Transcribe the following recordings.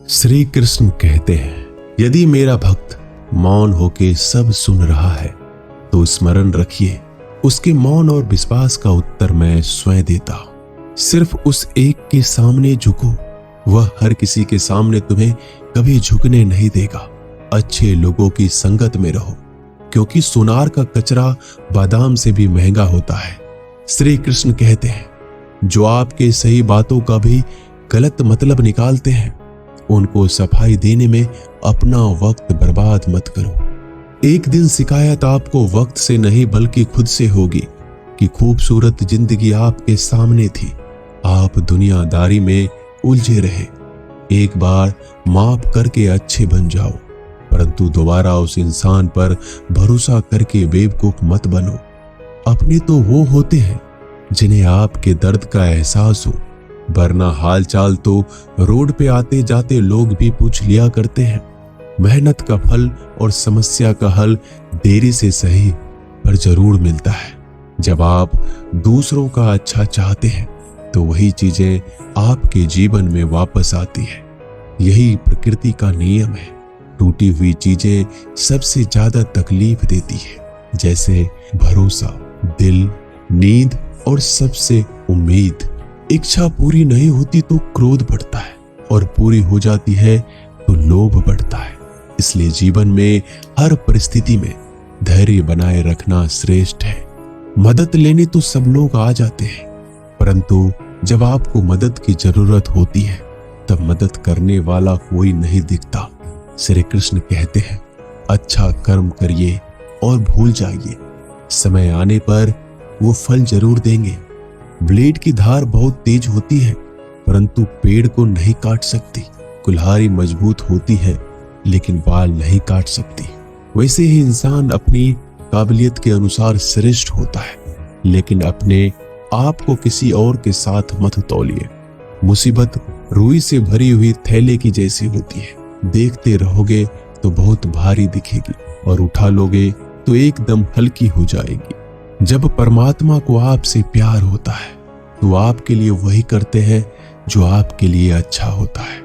श्री कृष्ण कहते हैं, यदि मेरा भक्त मौन होके सब सुन रहा है तो स्मरण रखिए, उसके मौन और विश्वास का उत्तर मैं स्वयं देता हूं। सिर्फ उस एक के सामने झुको, वह हर किसी के सामने तुम्हें कभी झुकने नहीं देगा। अच्छे लोगों की संगत में रहो, क्योंकि सोनार का कचरा बादाम से भी महंगा होता है। श्री कृष्ण कहते हैं, जो आपके सही बातों का भी गलत मतलब निकालते हैं, उनको सफाई देने में अपना वक्त बर्बाद मत करो। एक दिन शिकायत आपको वक्त से नहीं बल्कि खुद से होगी कि खूबसूरत जिंदगी आपके सामने थी, आप दुनियादारी में उलझे रहे। एक बार माफ करके अच्छे बन जाओ, परंतु दोबारा उस इंसान पर भरोसा करके बेवकूफ मत बनो। अपने तो वो होते हैं जिन्हें आपके दर्द का एहसास हो, वरना हालचाल तो रोड पे आते जाते लोग भी पूछ लिया करते हैं। मेहनत का फल और समस्या का हल देरी से सही पर जरूर मिलता है। जब आप दूसरों का अच्छा चाहते हैं तो वही चीजें आपके जीवन में वापस आती है। यही प्रकृति का नियम है। टूटी हुई चीजें सबसे ज्यादा तकलीफ देती है, जैसे भरोसा, दिल, नींद और सबसे उम्मीद। इच्छा पूरी नहीं होती तो क्रोध बढ़ता है, और पूरी हो जाती है तो लोभ बढ़ता है। इसलिए जीवन में हर परिस्थिति में धैर्य बनाए रखना श्रेष्ठ है। मदद लेने तो सब लोग आ जाते हैं, परंतु जब आपको मदद की जरूरत होती है तब मदद करने वाला कोई नहीं दिखता। श्री कृष्ण कहते हैं, अच्छा कर्म करिए और भूल जाइए, समय आने पर वो फल जरूर देंगे। ब्लेड की धार बहुत तेज होती है, परंतु पेड़ को नहीं काट सकती। कुल्हाड़ी मजबूत होती है, लेकिन बाल नहीं काट सकती। वैसे ही इंसान अपनी काबिलियत के अनुसार श्रेष्ठ होता है, लेकिन अपने आप को किसी और के साथ मत तौलिए। मुसीबत रुई से भरी हुई थैले की जैसी होती है, देखते रहोगे तो बहुत भारी दिखेगी और उठा लोगे तो एकदम हल्की हो जाएगी। जब परमात्मा को आपसे प्यार होता है तो आपके लिए वही करते हैं जो आपके लिए अच्छा होता है,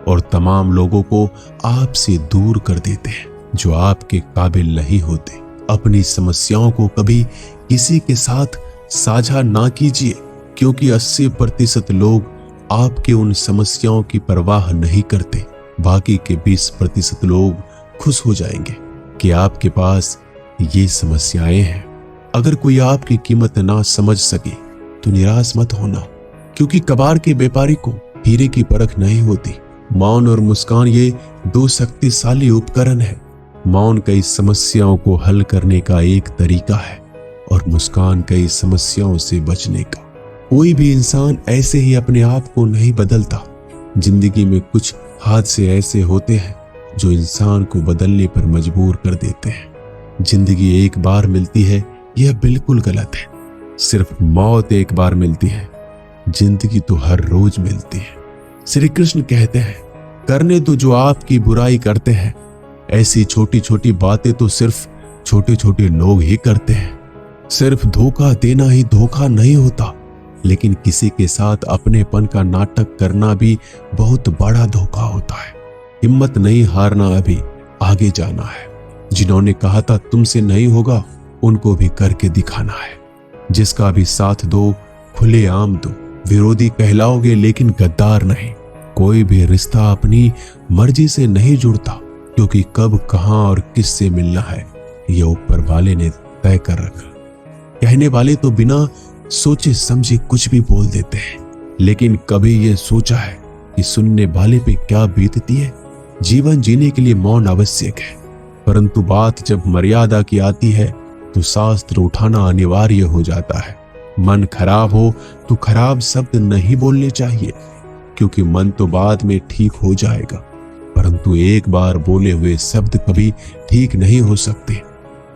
और तमाम लोगों को आपसे दूर कर देते हैं जो आपके काबिल नहीं होते। अपनी समस्याओं को कभी किसी के साथ साझा ना कीजिए, क्योंकि 80% लोग आपके उन समस्याओं की परवाह नहीं करते। बाकी के 20% लोग खुश हो जाएंगे कि आपके पास ये समस्याएं हैं। अगर कोई आपकी कीमत ना समझ सके तो निराश मत होना, क्योंकि कबाड़ के व्यापारी को हीरे की परख नहीं होती। मौन और मुस्कान ये दो शक्तिशाली उपकरण है। मौन कई समस्याओं को हल करने का एक तरीका है, और मुस्कान कई समस्याओं से बचने का। कोई भी इंसान ऐसे ही अपने आप को नहीं बदलता। जिंदगी में कुछ हादसे ऐसे होते हैं जो इंसान को बदलने पर मजबूर कर देते हैं। जिंदगी एक बार मिलती है, यह बिल्कुल गलत है। सिर्फ मौत एक बार मिलती है, जिंदगी तो हर रोज मिलती है। श्री कृष्ण कहते हैं, करने दो जो आपकी बुराई करते हैं। ऐसी छोटी छोटी बातें तो सिर्फ छोटे छोटे लोग ही करते हैं। सिर्फ धोखा देना ही धोखा नहीं होता, लेकिन किसी के साथ अपनेपन का नाटक करना भी बहुत बड़ा धोखा होता है। हिम्मत नहीं हारना, अभी आगे जाना है। जिन्होंने कहा था तुमसे नहीं होगा, उनको भी करके दिखाना है। जिसका भी साथ दो, खुले आम दो। विरोधी कहलाओगे लेकिन गद्दार नहीं। कोई भी रिश्ता अपनी मर्जी से नहीं जुड़ता, क्योंकि कब, कहां और किससे मिलना है यह ऊपर वाले ने तय कर रखा। कहने वाले तो बिना सोचे समझे कुछ भी बोल देते हैं, लेकिन कभी यह सोचा है कि सुनने वाले पे क्या बीतती है। जीवन जीने के लिए मौन आवश्यक है, परंतु बात जब मर्यादा की आती है तो शास्त्र उठाना अनिवार्य हो जाता है। मन खराब हो तो खराब शब्द नहीं बोलने चाहिए, क्योंकि मन तो बाद में ठीक हो जाएगा, परंतु एक बार बोले हुए शब्द कभी ठीक नहीं हो सकते।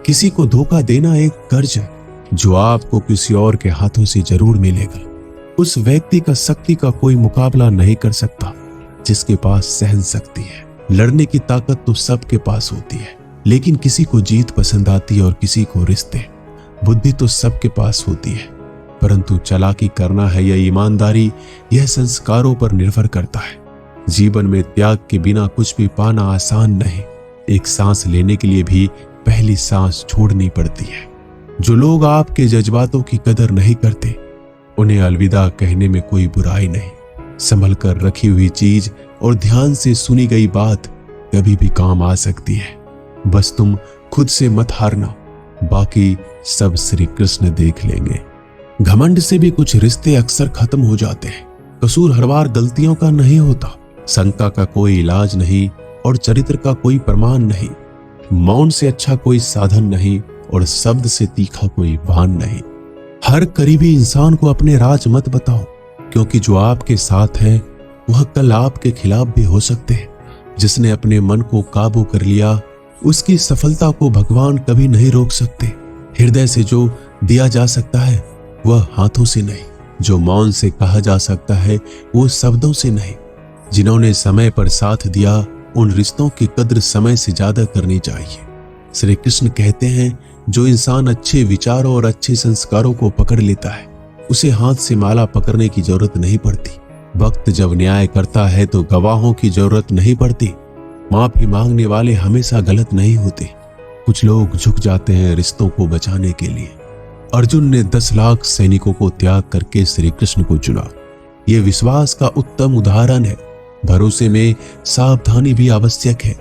किसी को धोखा देना एक कर्ज है जो आपको किसी और के हाथों से जरूर मिलेगा। उस व्यक्ति का शक्ति का कोई मुकाबला नहीं कर सकता जिसके पास सहन शक्ति है। लड़ने की ताकत तो सबके पास होती है, लेकिन किसी को जीत पसंद आती है और किसी को रिश्ते। बुद्धि तो सबके पास होती है, परंतु चालाकी करना है या ईमानदारी, यह संस्कारों पर निर्भर करता है। जीवन में त्याग के बिना कुछ भी पाना आसान नहीं। एक सांस लेने के लिए भी पहली सांस छोड़नी पड़ती है। जो लोग आपके जज्बातों की कदर नहीं करते, उन्हें अलविदा कहने में कोई बुराई नहीं। संभल कर रखी हुई चीज और ध्यान से सुनी गई बात कभी भी काम आ सकती है। बस तुम खुद से मत हारना, बाकी सब श्री कृष्ण देख लेंगे। घमंड से भी कुछ रिश्ते अक्सर खत्म हो जाते हैं। कसूर हर बार गलतियों का नहीं होता। शंका का कोई इलाज नहीं और चरित्र का कोई प्रमाण नहीं। मौन से अच्छा कोई साधन नहीं और शब्द से तीखा कोई बाण नहीं। हर करीबी इंसान को अपने राज मत बताओ, क्योंकि जो आपके साथ है वह कल आपके खिलाफ भी हो सकते हैं। जिसने अपने मन को काबू कर लिया, उसकी सफलता को भगवान कभी नहीं रोक सकते। हृदय से जो दिया जा सकता है वह हाथों से नहीं। जो मौन से कहा जा सकता है वो शब्दों से नहीं। जिन्होंने समय पर साथ दिया, उन रिश्तों की कद्र समय से ज्यादा करनी चाहिए। श्री कृष्ण कहते हैं, जो इंसान अच्छे विचारों और अच्छे संस्कारों को पकड़ लेता है, उसे हाथ से माला पकड़ने की जरूरत नहीं पड़ती। वक्त जब न्याय करता है तो गवाहों की जरूरत नहीं पड़ती। माफी मांगने वाले हमेशा गलत नहीं होते। कुछ लोग झुक जाते हैं रिश्तों को बचाने के लिए। अर्जुन ने 10 लाख सैनिकों को त्याग करके श्री कृष्ण को चुना। यह विश्वास का उत्तम उदाहरण है। भरोसे में सावधानी भी आवश्यक है,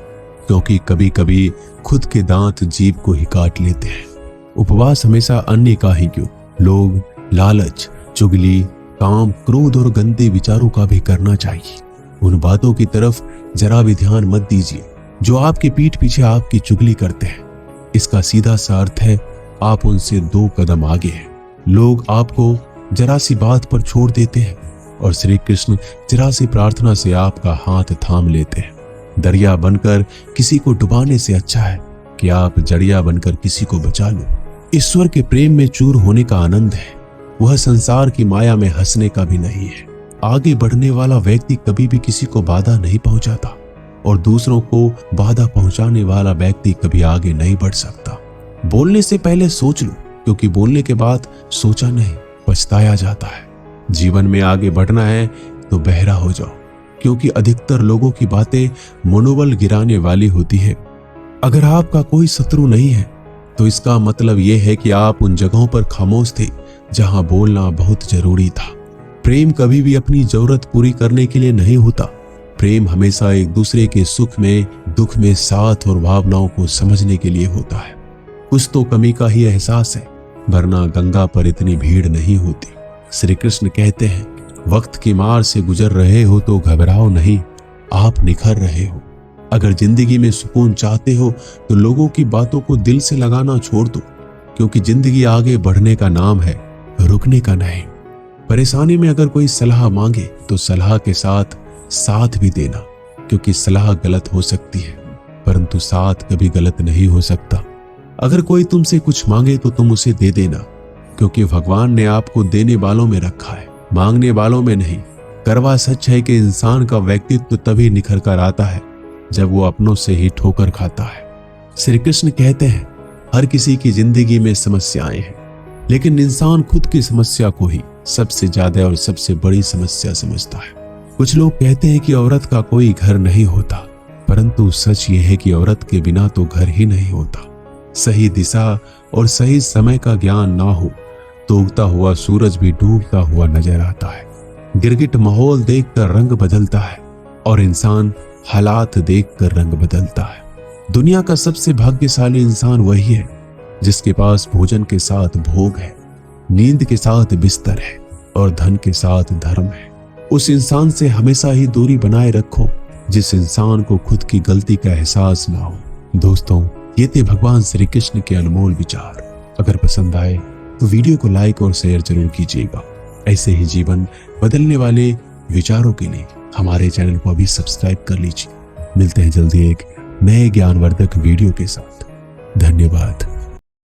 क्योंकि कभी कभी खुद के दांत जीभ को ही काट लेते हैं। उपवास हमेशा अन्य का ही क्यों, लोग लालच, चुगली, काम, क्रोध और गंदे विचारों का भी करना चाहिए। उन बातों की तरफ जरा भी ध्यान मत दीजिए जो आपके पीठ पीछे आपकी चुगली करते हैं। इसका सीधा सा अर्थ है, आप उनसे 2 कदम आगे हैं। लोग आपको जरा सी बात पर छोड़ देते हैं और श्री कृष्ण जरा सी प्रार्थना से आपका हाथ थाम लेते हैं। दरिया बनकर किसी को डुबाने से अच्छा है कि आप जड़िया बनकर किसी को बचा लो। ईश्वर के प्रेम में चूर होने का आनंद है, वह संसार की माया में हंसने का भी नहीं है। आगे बढ़ने वाला व्यक्ति कभी भी किसी को बाधा नहीं पहुंचाता और दूसरों को बाधा पहुंचाने वाला व्यक्ति कभी आगे नहीं बढ़ सकता। बोलने से पहले सोच लो, क्योंकि बोलने के बाद सोचा नहीं पछताया जाता है। जीवन में आगे बढ़ना है तो बहरा हो जाओ, क्योंकि अधिकतर लोगों की बातें मनोबल गिराने वाली होती है। अगर आपका कोई शत्रु नहीं है तो इसका मतलब यह है कि आप उन जगहों पर खामोश थे जहां बोलना बहुत जरूरी था। प्रेम कभी भी अपनी जरूरत पूरी करने के लिए नहीं होता। प्रेम हमेशा एक दूसरे के सुख में, दुख में साथ और भावनाओं को समझने के लिए होता है। कुछ तो कमी का ही एहसास है, वरना गंगा पर इतनी भीड़ नहीं होती। श्री कृष्ण कहते हैं, वक्त की मार से गुजर रहे हो तो घबराओ नहीं, आप निखर रहे हो। अगर जिंदगी में सुकून चाहते हो तो लोगों की बातों को दिल से लगाना छोड़ दो, क्योंकि जिंदगी आगे बढ़ने का नाम है, रुकने का नहीं। परेशानी में अगर कोई सलाह मांगे तो सलाह के साथ साथ भी देना, क्योंकि सलाह गलत हो सकती है परंतु साथ कभी गलत नहीं हो सकता। अगर कोई तुमसे कुछ मांगे तो तुम उसे दे देना, क्योंकि भगवान ने आपको देने वालों में रखा है, मांगने वालों में नहीं। करवा सच है कि इंसान का व्यक्तित्व तभी निखर कर आता है जब वो अपनों से ही ठोकर खाता है। श्री कृष्ण कहते हैं, हर किसी की जिंदगी में समस्याएं हैं, लेकिन इंसान खुद की समस्या को ही सबसे ज्यादा और सबसे बड़ी समस्या समझता है। कुछ लोग कहते हैं कि औरत का कोई घर नहीं होता, परंतु सच ये है कि औरत के बिना तो घर ही नहीं होता। सही दिशा और सही समय का ज्ञान ना हो तो उगता हुआ सूरज भी डूबता हुआ नजर आता है। गिरगिट माहौल देखकर रंग बदलता है और इंसान हालात देखकर रंग बदलता है। दुनिया का सबसे भाग्यशाली इंसान वही है जिसके पास भोजन के साथ भोग है, नींद के साथ बिस्तर है और धन के साथ धर्म है। उस इंसान से हमेशा ही दूरी बनाए रखो जिस इंसान को खुद की गलती का एहसास ना हो। दोस्तों, ये थे भगवान श्री कृष्ण के अनमोल विचार। अगर पसंद आए तो वीडियो को लाइक और शेयर जरूर कीजिएगा। ऐसे ही जीवन बदलने वाले विचारों के लिए हमारे चैनल को अभी सब्सक्राइब कर लीजिए। मिलते हैं जल्दी एक नए ज्ञानवर्धक वीडियो के साथ। धन्यवाद।